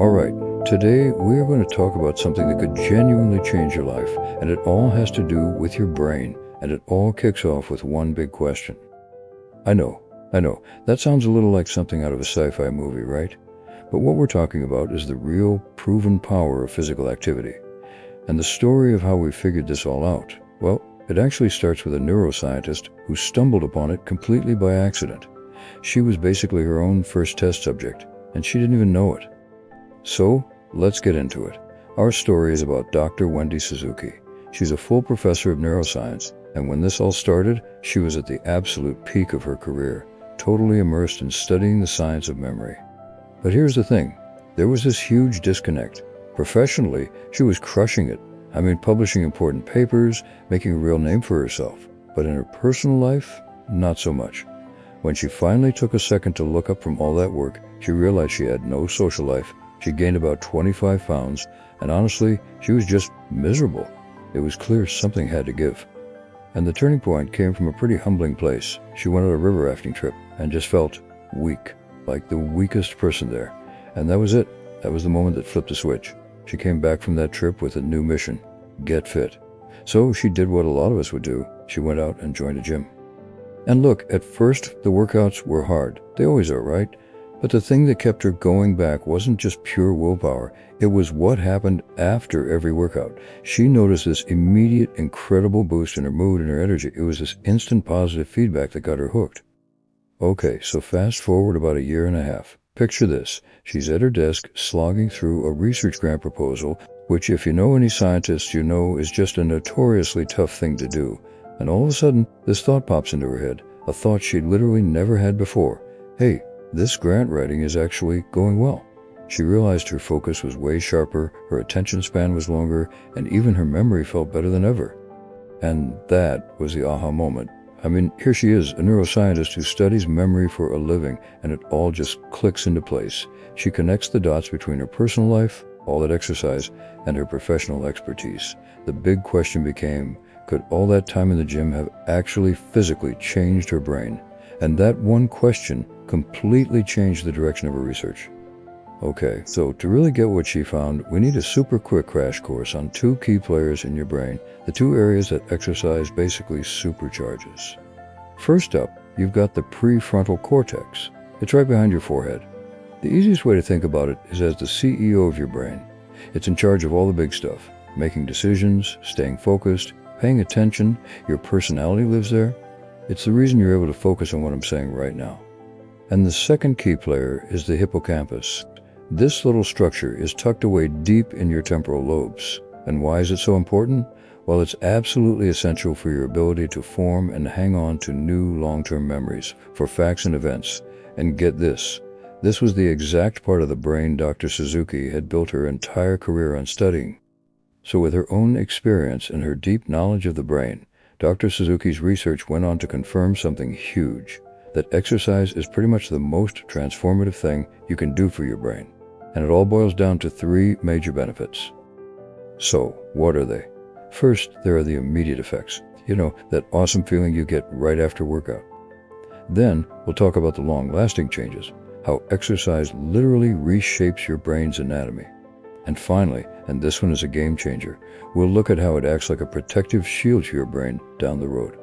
Alright, today we are going to talk about something that could genuinely change your life, and it all has to do with your brain, and it all kicks off with one big question. I know, that sounds a little like something out of a sci-fi movie, right? But what we're talking about is the real, proven power of physical activity. And the story of how we figured this all out, well, it actually starts with a neuroscientist who stumbled upon it completely by accident. She was basically her own first test subject, and she didn't even know it. So, let's get into it. Our story is about Dr. Wendy Suzuki. She's a full professor of neuroscience, and when this all started, she was at the absolute peak of her career, totally immersed in studying the science of memory. But here's the thing, there was this huge disconnect. Professionally, she was crushing it. Publishing important papers, making a real name for herself. But in her personal life, not so much. When she finally took a second to look up from all that work, she realized she had no social life. She gained about 25 pounds, and honestly, she was just miserable. It was clear something had to give. And the turning point came from a pretty humbling place. She went on a river rafting trip and just felt weak, like the weakest person there. And that was it. That was the moment that flipped the switch. She came back from that trip with a new mission: get fit. So she did what a lot of us would do. She went out and joined a gym. And look, at first, the workouts were hard. They always are, right? But the thing that kept her going back wasn't just pure willpower. It was what happened after every workout. She noticed this immediate, incredible boost in her mood and her energy. It was this instant positive feedback that got her hooked. Okay, so fast forward about a year and a half. Picture this. She's at her desk slogging through a research grant proposal, which, if you know any scientists, you know is just a notoriously tough thing to do. And all of a sudden, this thought pops into her head, a thought she'd literally never had before. Hey, this grant writing is actually going well. She realized her focus was way sharper, her attention span was longer, and even her memory felt better than ever. And that was the aha moment. Here she is, a neuroscientist who studies memory for a living, and it all just clicks into place. She connects the dots between her personal life, all that exercise, and her professional expertise. The big question became, could all that time in the gym have actually physically changed her brain? And that one question completely changed the direction of her research. Okay, so to really get what she found, we need a super quick crash course on two key players in your brain, the two areas that exercise basically supercharges. First up, you've got the prefrontal cortex. It's right behind your forehead. The easiest way to think about it is as the CEO of your brain. It's in charge of all the big stuff, making decisions, staying focused, paying attention. Your personality lives there. It's the reason you're able to focus on what I'm saying right now. And the second key player is the hippocampus. This little structure is tucked away deep in your temporal lobes. And why is it so important? Well, it's absolutely essential for your ability to form and hang on to new long-term memories, for facts and events. And get this. This was the exact part of the brain Dr. Suzuki had built her entire career on studying. So with her own experience and her deep knowledge of the brain, Dr. Suzuki's research went on to confirm something huge, that exercise is pretty much the most transformative thing you can do for your brain. And it all boils down to three major benefits. So, what are they? First, there are the immediate effects. That awesome feeling you get right after workout. Then, we'll talk about the long-lasting changes, how exercise literally reshapes your brain's anatomy. And finally, and this one is a game changer, we'll look at how it acts like a protective shield to your brain down the road.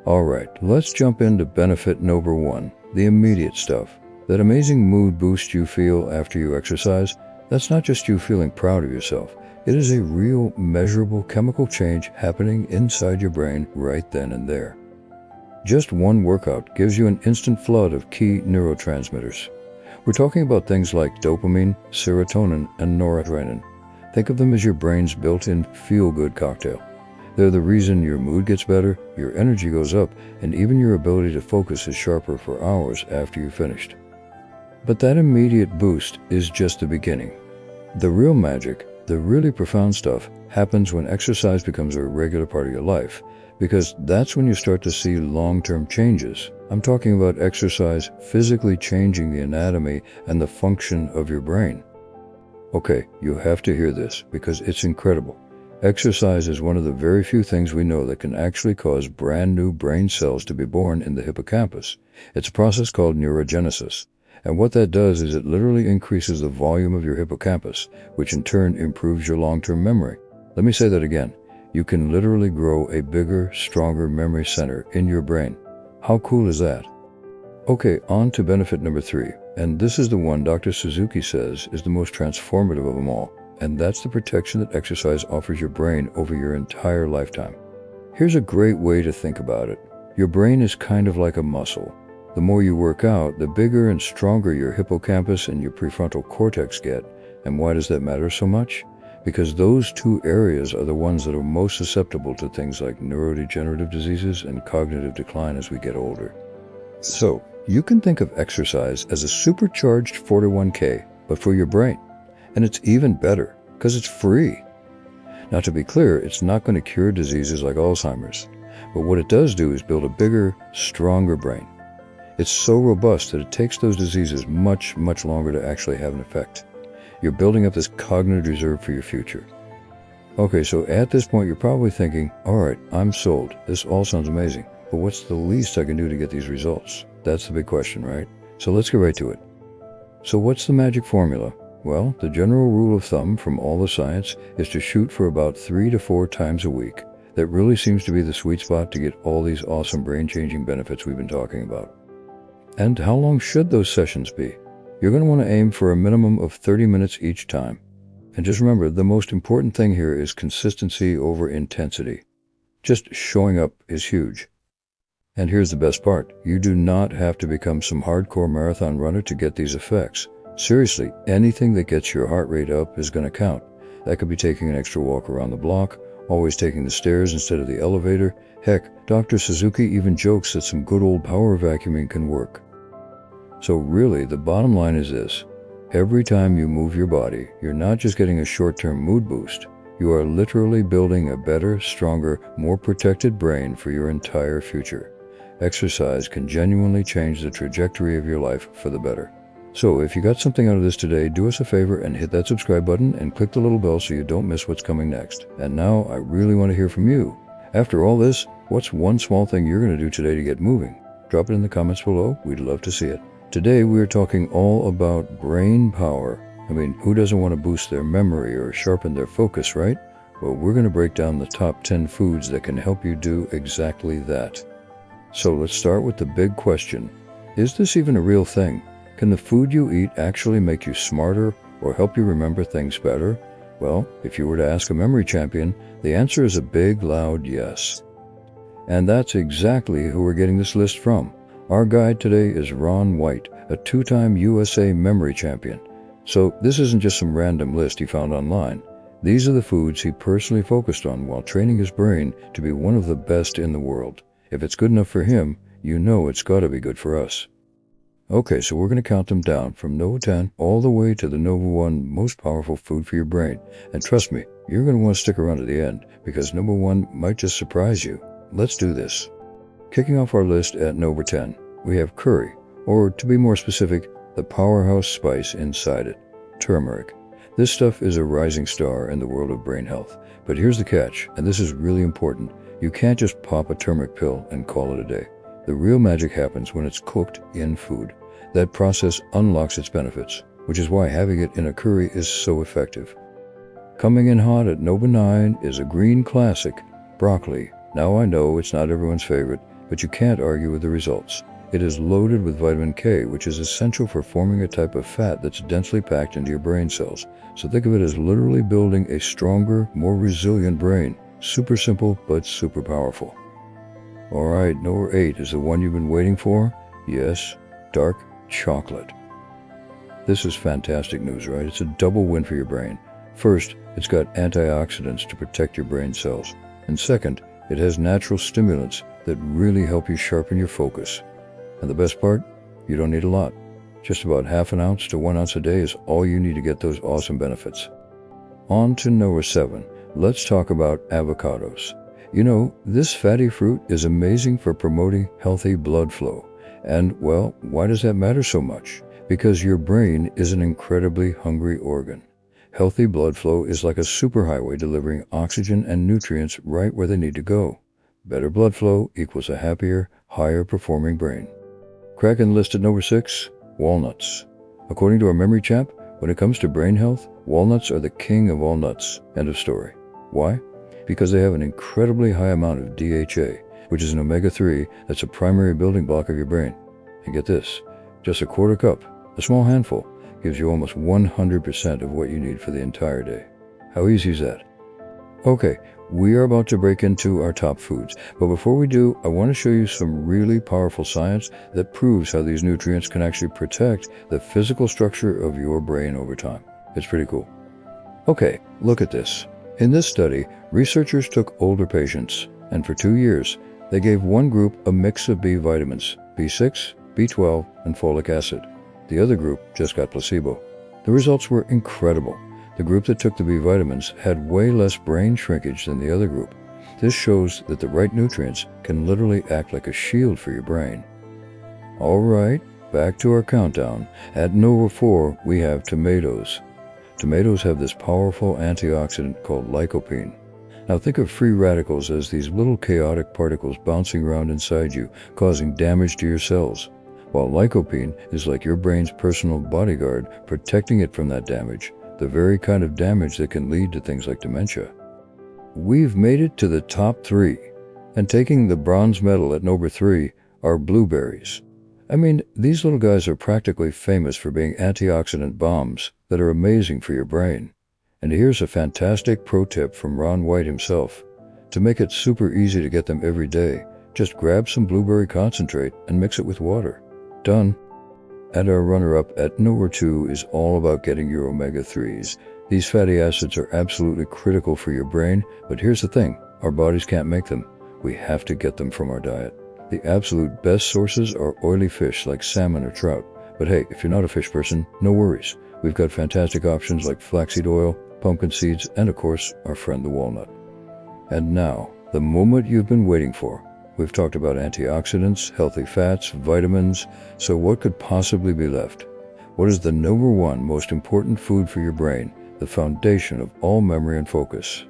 Alright, let's jump into benefit number one, the immediate stuff. That amazing mood boost you feel after you exercise, that's not just you feeling proud of yourself. It is a real, measurable chemical change happening inside your brain right then and there. Just one workout gives you an instant flood of key neurotransmitters. We're talking about things like dopamine, serotonin, and noradrenaline. Think of them as your brain's built-in feel-good cocktail. They're the reason your mood gets better, your energy goes up, and even your ability to focus is sharper for hours after you've finished. But that immediate boost is just the beginning. The real magic, the really profound stuff, happens when exercise becomes a regular part of your life, because that's when you start to see long-term changes. I'm talking about exercise physically changing the anatomy and the function of your brain. Okay, you have to hear this, because it's incredible. Exercise is one of the very few things we know that can actually cause brand new brain cells to be born in the hippocampus. It's a process called neurogenesis. And what that does is it literally increases the volume of your hippocampus, which in turn improves your long-term memory. Let me say that again. You can literally grow a bigger, stronger memory center in your brain. How cool is that? Okay, on to benefit number 3. And this is the one Dr. Suzuki says is the most transformative of them all. And that's the protection that exercise offers your brain over your entire lifetime. Here's a great way to think about it. Your brain is kind of like a muscle. The more you work out, the bigger and stronger your hippocampus and your prefrontal cortex get. And why does that matter so much? Because those two areas are the ones that are most susceptible to things like neurodegenerative diseases and cognitive decline as we get older. So, you can think of exercise as a supercharged 401k, but for your brain. And it's even better, because it's free. Now, to be clear, it's not going to cure diseases like Alzheimer's, but what it does do is build a bigger, stronger brain. It's so robust that it takes those diseases much, much longer to actually have an effect. You're building up this cognitive reserve for your future. Okay, so at this point, you're probably thinking, all right, I'm sold. This all sounds amazing, but what's the least I can do to get these results? That's the big question, right? So let's get right to it. So what's the magic formula? Well, the general rule of thumb from all the science is to shoot for about 3 to 4 times a week. That really seems to be the sweet spot to get all these awesome brain-changing benefits we've been talking about. And how long should those sessions be? You're going to want to aim for a minimum of 30 minutes each time. And just remember, the most important thing here is consistency over intensity. Just showing up is huge. And here's the best part. You do not have to become some hardcore marathon runner to get these effects. Seriously, anything that gets your heart rate up is going to count. That could be taking an extra walk around the block, always taking the stairs instead of the elevator. Heck, Dr. Suzuki even jokes that some good old power vacuuming can work. So really, the bottom line is this. Every time you move your body, you're not just getting a short-term mood boost. You are literally building a better, stronger, more protected brain for your entire future. Exercise can genuinely change the trajectory of your life for the better. So if you got something out of this today, do us a favor and hit that subscribe button and click the little bell so you don't miss what's coming next. And now I really want to hear from you. After all this, what's one small thing you're going to do today to get moving? Drop it in the comments below. We'd love to see it. Today we're talking all about brain power. I mean, who doesn't want to boost their memory or sharpen their focus, right? Well, we're going to break down the top 10 foods that can help you do exactly that. So let's start with the big question. Is this even a real thing? Can the food you eat actually make you smarter or help you remember things better? Well, if you were to ask a memory champion, the answer is a big, loud yes. And that's exactly who we're getting this list from. Our guide today is Ron White, a 2-time USA memory champion. So this isn't just some random list he found online. These are the foods he personally focused on while training his brain to be one of the best in the world. If it's good enough for him, you know it's got to be good for us. Okay, so we're going to count them down from number 10 all the way to the number 1 most powerful food for your brain. And trust me, you're going to want to stick around to the end because number 1 might just surprise you. Let's do this. Kicking off our list at number 10, we have curry, or to be more specific, the powerhouse spice inside it, turmeric. This stuff is a rising star in the world of brain health. But here's the catch, and this is really important. You can't just pop a turmeric pill and call it a day. The real magic happens when it's cooked in food. That process unlocks its benefits, which is why having it in a curry is so effective. Coming in hot at number 9 is a green classic, broccoli. Now I know it's not everyone's favorite, but you can't argue with the results. It is loaded with vitamin K, which is essential for forming a type of fat that's densely packed into your brain cells. So think of it as literally building a stronger, more resilient brain. Super simple, but super powerful. Alright, number 8 is the one you've been waiting for. Yes, dark chocolate. This is fantastic news, right? It's a double win for your brain. First, it's got antioxidants to protect your brain cells. And second, it has natural stimulants that really help you sharpen your focus. And the best part? You don't need a lot. Just about half an ounce to 1 ounce a day is all you need to get those awesome benefits. On to number 7. Let's talk about avocados. You know, this fatty fruit is amazing for promoting healthy blood flow. And, well, why does that matter so much? Because your brain is an incredibly hungry organ. Healthy blood flow is like a superhighway delivering oxygen and nutrients right where they need to go. Better blood flow equals a happier, higher performing brain. Cracking the list at number 6? walnuts. According to our memory chap, when it comes to brain health, walnuts are the king of all nuts. End of story. Why? Because they have an incredibly high amount of DHA, which is an omega-3 that's a primary building block of your brain. And get this, just a quarter cup, a small handful, gives you almost 100% of what you need for the entire day. How easy is that? Okay, we are about to break into our top foods, but before we do, I want to show you some really powerful science that proves how these nutrients can actually protect the physical structure of your brain over time. It's pretty cool. Okay, look at this. In this study, researchers took older patients, and for 2 years, they gave one group a mix of B vitamins, B6, B12, and folic acid. The other group just got placebo. The results were incredible. The group that took the B vitamins had way less brain shrinkage than the other group. This shows that the right nutrients can literally act like a shield for your brain. All right, back to our countdown. At number 4, we have tomatoes. Tomatoes have this powerful antioxidant called lycopene. Now think of free radicals as these little chaotic particles bouncing around inside you, causing damage to your cells, while lycopene is like your brain's personal bodyguard, protecting it from that damage, the very kind of damage that can lead to things like dementia. We've made it to the top 3, and taking the bronze medal at number 3 are blueberries. I mean, these little guys are practically famous for being antioxidant bombs that are amazing for your brain. And here's a fantastic pro tip from Ron White himself. To make it super easy to get them every day, just grab some blueberry concentrate and mix it with water. Done. And our runner-up at number 2 is all about getting your omega-3s. These fatty acids are absolutely critical for your brain, but here's the thing, our bodies can't make them. We have to get them from our diet. The absolute best sources are oily fish like salmon or trout. But hey, if you're not a fish person, no worries. We've got fantastic options like flaxseed oil, pumpkin seeds, and of course, our friend the walnut. And now, the moment you've been waiting for. We've talked about antioxidants, healthy fats, vitamins, so what could possibly be left? What is the number 1 most important food for your brain, the foundation of all memory and focus?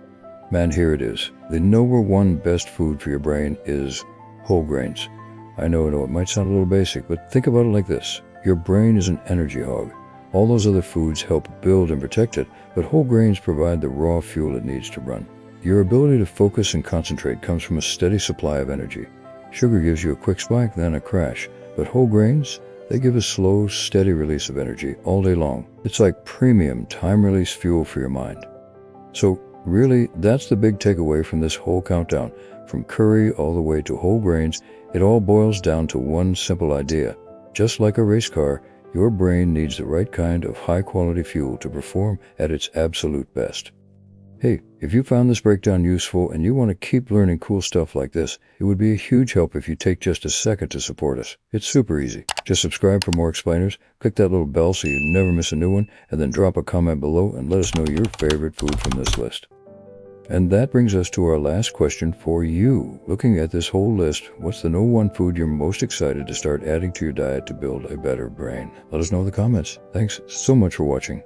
Man, here it is. The number 1 best food for your brain is whole grains. I know it might sound a little basic, but think about it like this. Your brain is an energy hog. All those other foods help build and protect it, but whole grains provide the raw fuel it needs to run. Your ability to focus and concentrate comes from a steady supply of energy. Sugar gives you a quick spike, then a crash, but whole grains, they give a slow, steady release of energy all day long. It's like premium time-release fuel for your mind. So really, that's the big takeaway from this whole countdown. From curry all the way to whole grains, it all boils down to one simple idea. Just like a race car, your brain needs the right kind of high-quality fuel to perform at its absolute best. Hey, if you found this breakdown useful and you want to keep learning cool stuff like this, it would be a huge help if you take just a second to support us. It's super easy. Just subscribe for more explainers, click that little bell so you never miss a new one, and then drop a comment below and let us know your favorite food from this list. And that brings us to our last question for you. Looking at this whole list, what's the number 1 food you're most excited to start adding to your diet to build a better brain? Let us know in the comments. Thanks so much for watching.